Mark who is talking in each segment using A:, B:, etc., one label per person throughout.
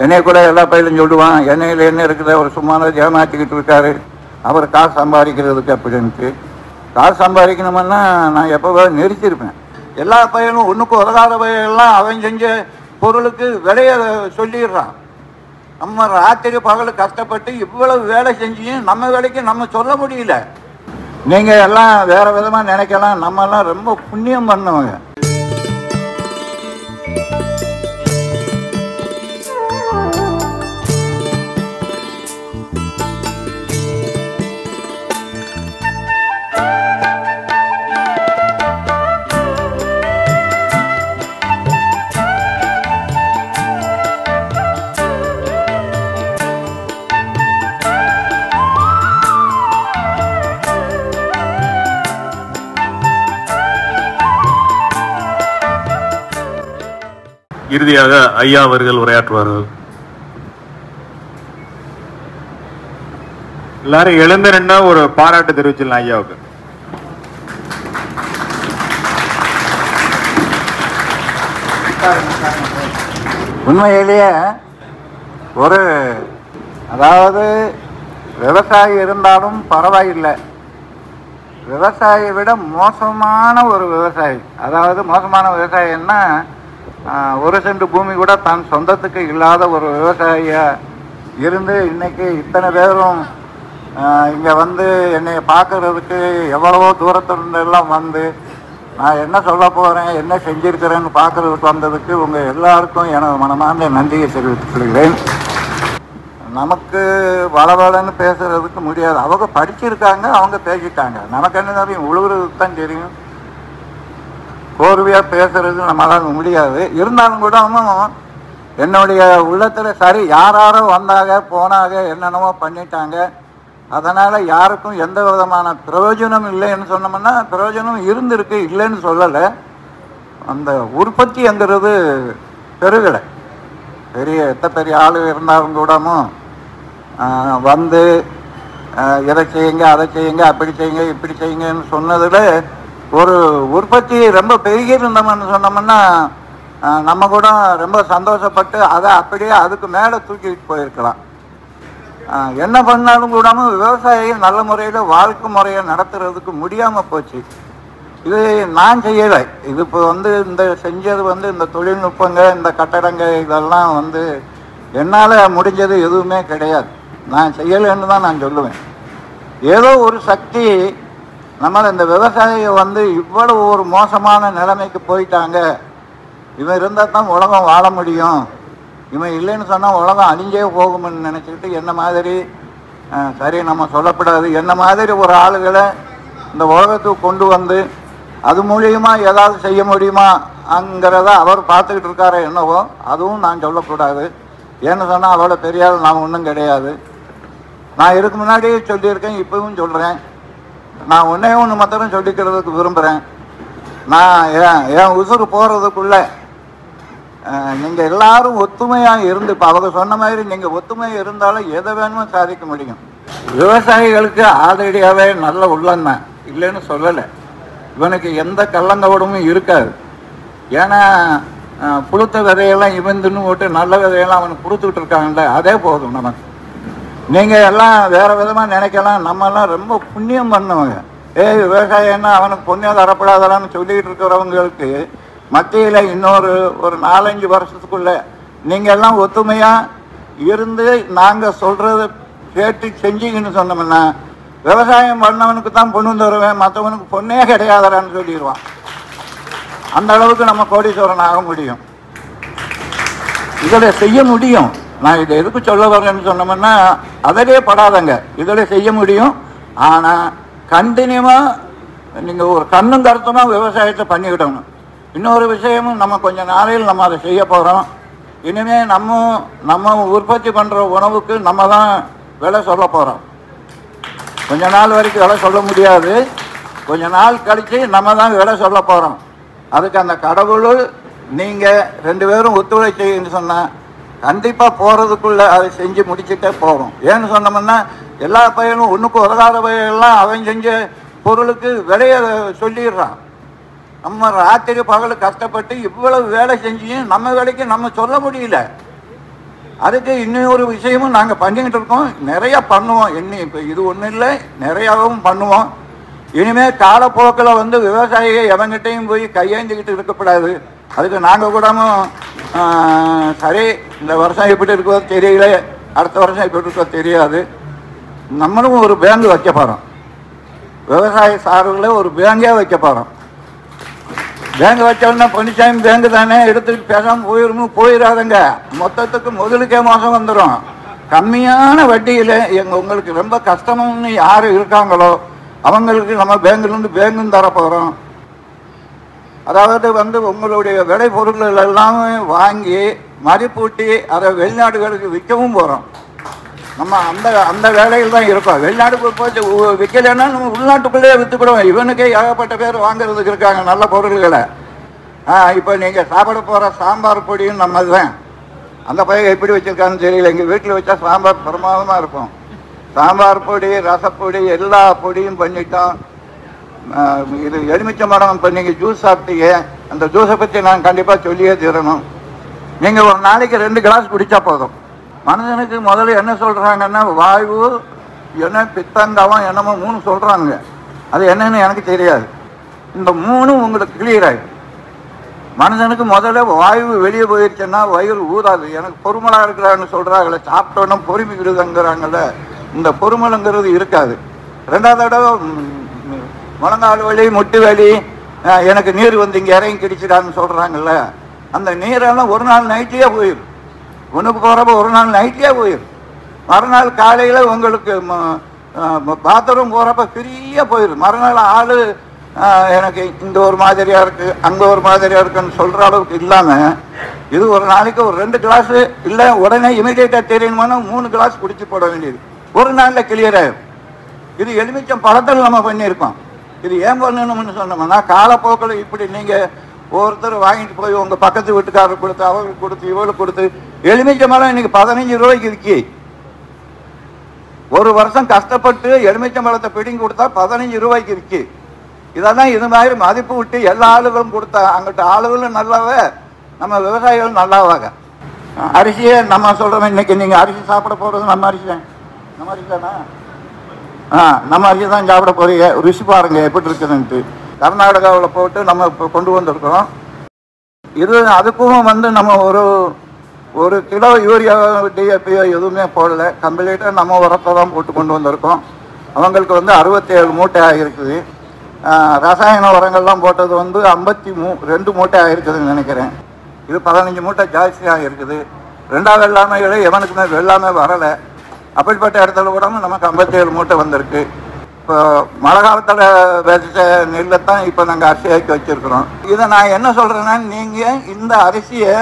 A: என்னைய கூட எல்லா பயிலும் சொல்லுவான், எண்ணெயில் என்ன இருக்குது, அவர் சும்மா ஏமாற்றிக்கிட்டு இருக்காரு, அவர் காசு சம்பாதிக்கிறதுக்கு அப்படின்ட்டு. காசு சம்பாதிக்கணும்னா நான் எப்போ நெரிச்சிருப்பேன். எல்லா பையனும் ஒன்றுக்கு உதகாத பையெல்லாம் அவன் செஞ்ச பொருளுக்கு விலைய சொல்லிடுறான். நம்ம ராத்திரி பகல் கஷ்டப்பட்டு இவ்வளவு வேலை செஞ்சியும் நம்ம வேலைக்கு நம்ம சொல்ல முடியல. நீங்கள் எல்லாம் வேறு விதமாக நினைக்கலாம், நம்மெல்லாம் ரொம்ப புண்ணியம் பண்ணவங்க.
B: இறுதியாக ஐயா அவர்கள் உரையாற்றுவார்கள்.
C: எல்லாரும் எழுந்து நின்னா ஒரு பாராட்டு தெரிவிச்சிடலாம் ஐயாவுக்கு.
A: உண்மையிலேயே ஒரு அதாவது விவசாயி இருந்தாலும் பரவாயில்லை, விவசாயியை விட மோசமான ஒரு விவசாயி, அதாவது மோசமான விவசாயின்னா 1 சென்ட் பூமி கூட தன் சொந்தத்துக்கு இல்லாத ஒரு விவசாயியாக இருந்து இன்னைக்கு இத்தனை பேரும் இங்கே வந்து என்னை பார்க்கறதுக்கு எவ்வளவோ தூரத்திலிருந்தெல்லாம் வந்து நான் என்ன சொல்ல போகிறேன், என்ன செஞ்சுருக்கிறேன்னு பார்க்குறதுக்கு வந்ததுக்கு உங்கள் எல்லாருக்கும் எனது மனமார்ந்த நன்றியை தெரிவித்துக் கொள்கிறேன். நமக்கு வளவளன்னு பேசுகிறதுக்கு முடியாது. அவங்க படிச்சிருக்காங்க, அவங்க பேசிட்டாங்க. நமக்கு என்ன தெரியும், உழுவுறதுக்கு தான் தெரியும். கோர்வையாக பேசுறது நம்மளால முடியாது. இருந்தாலும் கூட என்னுடைய உள்ளத்தில் சரி, யாரோ வந்தாங்க போனாங்க, என்னென்னமோ பண்ணிட்டாங்க, அதனால் யாருக்கும் எந்த விதமான பிரயோஜனம் இல்லைன்னு சொன்னோம்னா பிரயோஜனம் இருந்திருக்கு, இல்லைன்னு சொல்லலை. அந்த உற்பத்திங்கிறது பெருகலை. பெரிய ஆள் இருந்தாலும் கூடமும் வந்து இதை செய்யுங்க, அதை செய்யுங்க, அப்படி செய்யுங்க, இப்படி செய்யுங்கன்னு சொன்னதில் ஒரு உற்பத்தி ரொம்ப பெருகிருந்தோம்னு சொன்னோம்னா நம்ம கூட ரொம்ப சந்தோஷப்பட்டு அதை அப்படியே அதுக்கு மேலே தூக்கிட்டு போயிருக்கலாம். என்ன பண்ணாலும் கூடாமல் விவசாயிகள் நல்ல முறையில் வாழ்க்கை முறையை நடத்துறதுக்கு முடியாமல் போச்சு. இது நான் செய்யலை. இது இப்போ இந்த செஞ்சது இந்த தொழில்நுட்பங்க, இந்த கட்டடங்க, இதெல்லாம் என்னால் முடிஞ்சது எதுவுமே கிடையாது. நான் செய்யலைன்னு தான் நான் சொல்லுவேன். ஏதோ ஒரு சக்தி நம்மளை இந்த விவசாயியை இவ்வளவு ஒரு மோசமான நிலைமைக்கு போயிட்டாங்க, இவன் இருந்தால் தான் உலகம் வாழ முடியும், இவன் இல்லைன்னு சொன்னால் உலகம் அழிஞ்சே போகும்னு நினச்சிக்கிட்டு என்ன மாதிரி சரி நம்ம சொல்லக்கூடாது, என்ன மாதிரி ஒரு ஆளுகளை இந்த உலகத்துக்கு கொண்டு அது மூலியமாக ஏதாவது செய்ய முடியுமாங்கிறத அவர் பார்த்துக்கிட்டு இருக்காரு என்னவோ, அதுவும் நான் சொல்லக்கூடாது. ஏன்னு சொன்னால் அவ்வளோ பெரிய ஆள் நான் ஒன்றும் கிடையாது. நான் இதுக்கு முன்னாடியே சொல்லியிருக்கேன், இப்பவும் சொல்கிறேன். நான் ஒன்று மாத்திரம் சொல்லிக்கிறதுக்கு விரும்புகிறேன். நான் என் உசுறு போகிறதுக்குள்ளே நீங்கள் எல்லாரும் ஒத்துமையாக இருந்து, இப்போ அவங்க சொன்ன மாதிரி நீங்கள் ஒத்துமையாக இருந்தாலும் எதை வேணுமோ சாதிக்க முடியும். விவசாயிகளுக்கு ஆல்ரெடியாகவே நல்ல உள்ளந்தான், இல்லைன்னு சொல்லலை. இவனுக்கு எந்த கள்ளங்கவடமும் இருக்காது. ஏன்னா புழுத்த விதையெல்லாம் இவன் தின்னு போட்டு நல்ல விதையெல்லாம் அவனுக்கு கொடுத்துக்கிட்டு இருக்காங்கல்ல, அதே போதும் நமக்கு. நீங்கள் எல்லாம் வேறு விதமாக நினைக்கலாம், நம்மெல்லாம் ரொம்ப புண்ணியம் பண்ணவங்க. விவசாயம்னா அவனுக்கு புண்ணியம் தரப்படாதான்னு சொல்லிக்கிட்டு இருக்கிறவங்களுக்கு மத்தியில் இன்னொரு 4-5 வருஷத்துக்குள்ளே நீங்கள் எல்லாம் ஒத்துமையாக இருந்து நாங்கள் சொல்கிறத கேட்டு செஞ்சிங்கன்னு சொன்னோம்னா விவசாயம் பண்ணவனுக்கு தான் பொண்ணு தருவேன், மற்றவனுக்கு பொண்ணே கிடையாதான்னு சொல்லிடுவான். அந்த அளவுக்கு நம்ம கோடீஸ்வரன் ஆக முடியும், இதில் செய்ய முடியும். நான் இதை எதுக்கு சொல்ல வரேன்னு சொன்னோம்னா அதிலே படாதங்க, இதில் செய்ய முடியும். ஆனால் கண்டினியூவாக நீங்கள் ஒரு கண்ணும் கருத்துமாக விவசாயத்தை பண்ணிக்கிடணும். இன்னொரு விஷயமும் நம்ம கொஞ்சம் நாளையில் நம்ம அதை செய்ய போகிறோம். இனிமேல் நம்ம உற்பத்தி பண்ணுற உணவுக்கு நம்ம தான் விலை சொல்ல போகிறோம். கொஞ்ச நாள் வரைக்கும் விலை சொல்ல முடியாது, கொஞ்ச நாள் கழித்து நம்ம தான் விலை சொல்ல போகிறோம். அதுக்கு அந்த கடவுள் நீங்கள் 2 பேரும் ஒத்துழைச்சின்னு சொன்னால் கண்டிப்பாக போகிறதுக்குள்ளே அதை செஞ்சு முடிச்சுட்டே போகும். ஏன்னு சொன்னோம்னா எல்லா பையனும் ஒன்றுக்கு உதகாத பையெல்லாம் அவன் செஞ்ச பொருளுக்கு விலைய சொல்லிடுறான். நம்ம ராத்திரி பகல் கஷ்டப்பட்டு இவ்வளவு வேலை செஞ்சியும் நம்ம வேலைக்கு நம்ம சொல்ல முடியல. அதுக்கு இன்னொரு விஷயமும் நாங்கள் பண்ணிக்கிட்டு இருக்கோம், நிறையா பண்ணுவோம். இப்போ இது ஒன்றும் இல்லை, நிறையாவும் பண்ணுவோம். இனிமேல் காலப்போக்கில் வந்து விவசாயிகள் எவங்கிட்டையும் போய் கையேந்திக்கிட்டு இருக்கக்கூடாது. அதுக்கு நாங்கள் கூடமும் சரி இந்த வருஷம் எப்படி இருக்கோ தெரியல, அடுத்த வருஷம் எப்படி இருக்கோ தெரியாது, நம்மளும் ஒரு பேங்க் வைக்க போகிறோம். விவசாய சார்பில் ஒரு பேங்கே வைக்க போகிறோம். பேங்க் வச்சோன்னா பொன்னிச்சாமி பேங்கு தானே எடுத்துக்கிட்டு பேசாமல் போயிடாதுங்க. மொத்தத்துக்கு முதலுக்கே மாதம் வந்துடும். கம்மியான வட்டியில் உங்களுக்கு ரொம்ப கஷ்டம்னு யார் இருக்காங்களோ அவங்களுக்கு நம்ம பேங்க்லேருந்து பேங்கும் தரப்போகிறோம். அதாவது வந்து உங்களுடைய விளை பொருட்கள் எல்லாமே வாங்கி மதிப்பூட்டி அதை வெளிநாடுகளுக்கு விற்கவும் போகிறோம். நம்ம அந்த வேலையில் தான் இருக்கோம். வெளிநாட்டுக்கு போய் விற்கலைன்னா நம்ம உள்நாட்டுக்குள்ளேயே விற்றுக்கிடுவோம். இவனுக்கே ஏகப்பட்ட பேர் வாங்குறதுக்கு இருக்காங்க நல்ல பொருள்களை. இப்போ நீங்கள் சாப்பிட போகிற சாம்பார் பொடியும் நம்ம தான். அந்த பையன் எப்படி வச்சுருக்கான்னு தெரியல. எங்கள் வீட்டில் வச்சா சாம்பார் பிரமாதமாக இருக்கும். சாம்பார் பொடி, ரசப்பொடி, எல்லா பொடியும் பண்ணிட்டோம். இது எலுமிச்சை மரம். இப்போ நீங்கள் ஜூஸ் சாப்பிட்டீங்க, அந்த ஜூஸை பற்றி நான் கண்டிப்பாக சொல்லியே தீரணும். நீங்கள் ஒரு நாளைக்கு 2 கிளாஸ் குடித்தா போதும். மனுஷனுக்கு முதல்ல என்ன சொல்கிறாங்கன்னா வாயு என்ன பித்தந்தவம் என்னமோ 3 சொல்கிறாங்க. அது என்னன்னு எனக்கு தெரியாது. இந்த 3 உங்களுக்கு கிளியர் ஆகிடும். மனுஷனுக்கு முதல்ல வாயு வெளியே போயிடுச்சுன்னா வயிறு ஊதாது. எனக்கு பொறுமலாக இருக்கிறான்னு சொல்கிறாங்களே, சாப்பிட்டோன்னா பொறுமிக்கிடுதுங்கிறாங்கல்ல, இந்த பொறுமலுங்கிறது இருக்காது. 2வது தடவை முழங்கால் வலி, முட்டு வலி, எனக்கு நீர் வந்து இங்கே இறங்கி கிடிச்சிடான்னு சொல்கிறாங்கல்ல, அந்த நீரெல்லாம் ஒரு நாள் நைட்லேயே போயிடும். ஒன்றுக்கு போகிறப்ப ஒரு நாள் நைட்லேயே போயிடும். மறுநாள் காலையில் உங்களுக்கு பாத்ரூம் போகிறப்ப ஃப்ரீயாக போயிடும். மறுநாள் ஆள் எனக்கு இந்த ஒரு மாதிரியாக இருக்குது, அங்கே ஒரு மாதிரியாக இருக்குன்னு சொல்கிற அளவுக்கு இல்லாமல் இது ஒரு நாளைக்கு ஒரு 2 கிளாஸு இல்லை உடனே இமீடியட்டாக தெரியணுமானா 3 கிளாஸ் குடிச்சு போட வேண்டியது ஒரு நாளில் கிளியர் ஆகிடும். இது எலுமிச்சம் பழத்தில் நம்ம பண்ணியிருக்கோம். இது ஏன் பண்ணணும்னு சொன்னோம்னா காலப்போக்கில் இப்படி நீங்கள் ஒவ்வொருத்தர் வாங்கிட்டு போய் உங்கள் பக்கத்து வீட்டுக்காரர் கொடுத்து அவங்களுக்கு கொடுத்து இவங்களுக்கு கொடுத்து எலுமிச்சை மரம் இன்னைக்கு 15 ரூபாய்க்கு விற்கி. ஒரு வருஷம் கஷ்டப்பட்டு எலுமிச்சை மரத்தை பிடிங்கி கொடுத்தா 15 ரூபாய்க்கு விற்கி. இதெல்லாம் இது மாதிரி மதிப்பு விட்டு எல்லா ஆளுகளும் கொடுத்தா அங்கிட்ட ஆளுகளும் நல்லாவே, நம்ம விவசாயிகளும் நல்லாவாங்க. அரிசியே நம்ம சொல்கிறோம், இன்னைக்கு நீங்கள் அரிசி சாப்பிட போகிறது நம்ம அரிசி தான். நம்ம அரிசி தானா? நம்ம அரிசி தான் சாப்பிட போறீங்க. ருசி பாருங்க எப்படி இருக்குதுன்ட்டு. கர்நாடகாவில் போட்டு நம்ம இப்போ கொண்டு வந்திருக்கிறோம். இது அதுக்கும் வந்து நம்ம ஒரு கிலோ யூரியா டிஏபியோ எதுவுமே போடலை. கம்ப்ளீட்டாக நம்ம உரத்தை தான் போட்டு கொண்டு வந்திருக்கோம். அவங்களுக்கு வந்து 67 மூட்டை ஆகிருக்குது. ரசாயன உரங்கள்லாம் போட்டது வந்து 52 மூட்டை ஆகிருக்குதுன்னு நினைக்கிறேன். இது 15 மூட்டை ஜாஸ்தியாக இருக்குது. 2வது வெள்ளாமை எவனுக்குமே வெள்ளாமை வரலை. அப்படிப்பட்ட இடத்துல கூட நமக்கு 57 மூட்டை வந்திருக்கு. இப்போ மழை காலத்தில் விதைச்ச நெல்லைத்தான் இப்போ நாங்கள் அரிசியாக்கி வச்சுருக்குறோம். இதை நான் என்ன சொல்கிறேன்னா, நீங்கள் இந்த அரிசியை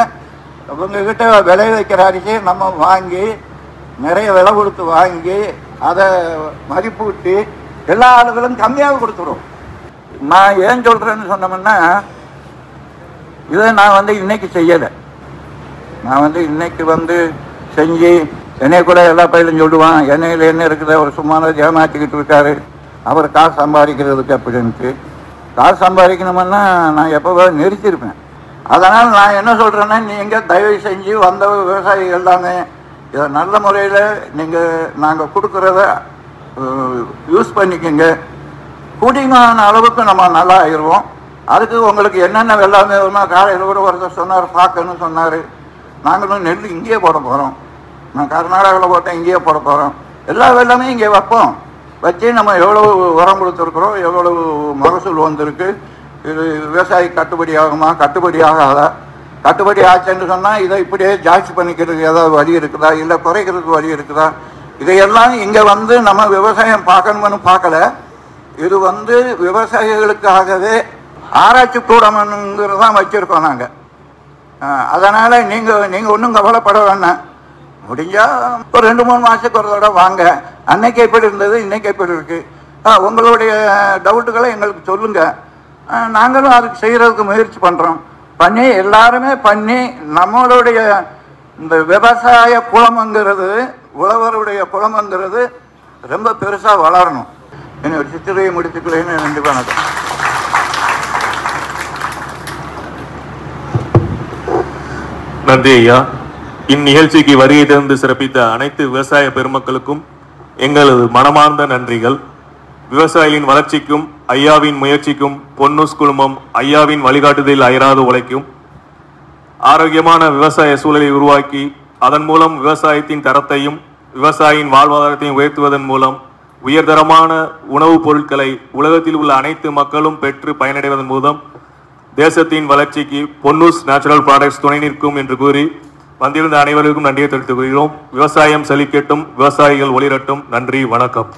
A: உங்ககிட்ட விளைய வைக்கிற அரிசியை நம்ம வாங்கி நிறைய விலை கொடுத்து வாங்கி அதை மதிப்பூட்டி எல்லா ஆளுகளும் கம்மியாக கொடுத்துரும். நான் ஏன் சொல்கிறேன்னு சொன்னோம்னா, இதை நான் வந்து இன்னைக்கு செய்யலை. நான் வந்து இன்னைக்கு வந்து செஞ்சு என்னைய கூட எல்லா பயிலும் சொல்லுவான், எண்ணெயில் என்ன இருக்குது, அவர் சும்மா ஏமாற்றிக்கிட்டு இருக்காரு, அவர் காசு சம்பாதிக்கிறதுக்கு அப்படின்ட்டு. காசு சம்பாதிக்கணுமுன்னா நான் எப்போவோ நிறுத்தியிருப்பேன். அதனால் நான் என்ன சொல்கிறேன்னா, நீங்கள் தயவு செஞ்சு வந்த விவசாயிகள் எல்லாமே இதை நல்ல முறையில் நாங்கள் கொடுக்குறத யூஸ் பண்ணிக்கோங்க. கூடியமான அளவுக்கு நம்ம நல்லா ஆயிடுவோம். அதுக்கு உங்களுக்கு என்னென்ன வெள்ளாமை வருமா, காலையில் கூட ஒருத்தர் சொன்னார், பார்க்கணும்னு சொன்னார். நாங்களும் நெல் இங்கேயே போட போகிறோம். நான் கர்நாடகாவில் போட்டேன், இங்கேயே போட போகிறோம். எல்லா வெள்ளாமே இங்கே வைப்போம். வச்சு நம்ம எவ்வளவு உரம் கொடுத்துருக்குறோம், எவ்வளவு மகசூல் வந்திருக்கு, இது விவசாயி கட்டுப்படி ஆகுமா, கட்டுப்படி ஆகாதா, கட்டுப்படி ஆச்சுன்னு சொன்னால் இதை இப்படியே ஜாஸ்தி பண்ணிக்கிறதுக்கு ஏதாவது வழி இருக்குதா, இல்லை குறைக்கிறதுக்கு வழி இருக்குதா, இதையெல்லாம் இங்கே வந்து நம்ம விவசாயம் பார்க்கணும்னு பார்க்கல. இது வந்து விவசாயிகளுக்காகவே ஆராய்ச்சி கூடம்ங்கிறதான் வச்சுருக்கோம் நாங்கள். அதனால் நீங்கள் ஒன்றும் கவலைப்பட வேண்டாம். முடிஞ்சால் ஒரு 2-3 மாதத்துக்கு ஒரு தடவை வாங்க. அன்னைக்கு எப்படி இருந்தது, இன்னைக்கு எப்படி இருக்குது, உங்களுடைய டவுட்டுகளை எங்களுக்கு சொல்லுங்கள். நாங்களும் அதுக்கு செய்கிறதுக்கு முயற்சி பண்ணுறோம். பண்ணி எல்லாருமே பண்ணி நம்மளுடைய இந்த விவசாய குளம்ங்கிறது, உழவருடைய குளம்ங்கிறது ரொம்ப பெருசாக வளரணும். என்னோட சித்திரையை முடித்துக்கலைன்னு நன்றி, வணக்கம்.
B: நன்றி ஐயா. இந்நிகழ்ச்சிக்கு வருகை தந்து சிறப்பித்த அனைத்து விவசாய பெருமக்களுக்கும் எங்களது மனமார்ந்த நன்றிகள். விவசாயிகளின் வளர்ச்சிக்கும் ஐயாவின் முயற்சிக்கும் பொன்னூஸ் குழுமம் ஐயாவின் வழிகாட்டுதலில் அயராது உழைக்கும். ஆரோக்கியமான விவசாய சூழலை உருவாக்கி அதன் மூலம் விவசாயத்தின் தரத்தையும் விவசாயியின் வாழ்வாதாரத்தையும் உயர்த்துவதன் மூலம் உயர்தரமான உணவுப் பொருட்களை உலகத்தில் உள்ள அனைத்து மக்களும் பெற்று பயனடைவதன் மூலம் தேசத்தின் வளர்ச்சிக்கு பொன்னூஸ் நேச்சுரல் ப்ராடக்ட்ஸ் துணை நிற்கும் என்று கூறி வந்திருந்த அனைவருக்கும் நன்றியை தெரிவித்துக் கொள்கிறோம். விவசாயம் செழிக்கட்டும், விவசாயிகள் ஒளிரட்டும். நன்றி, வணக்கம்.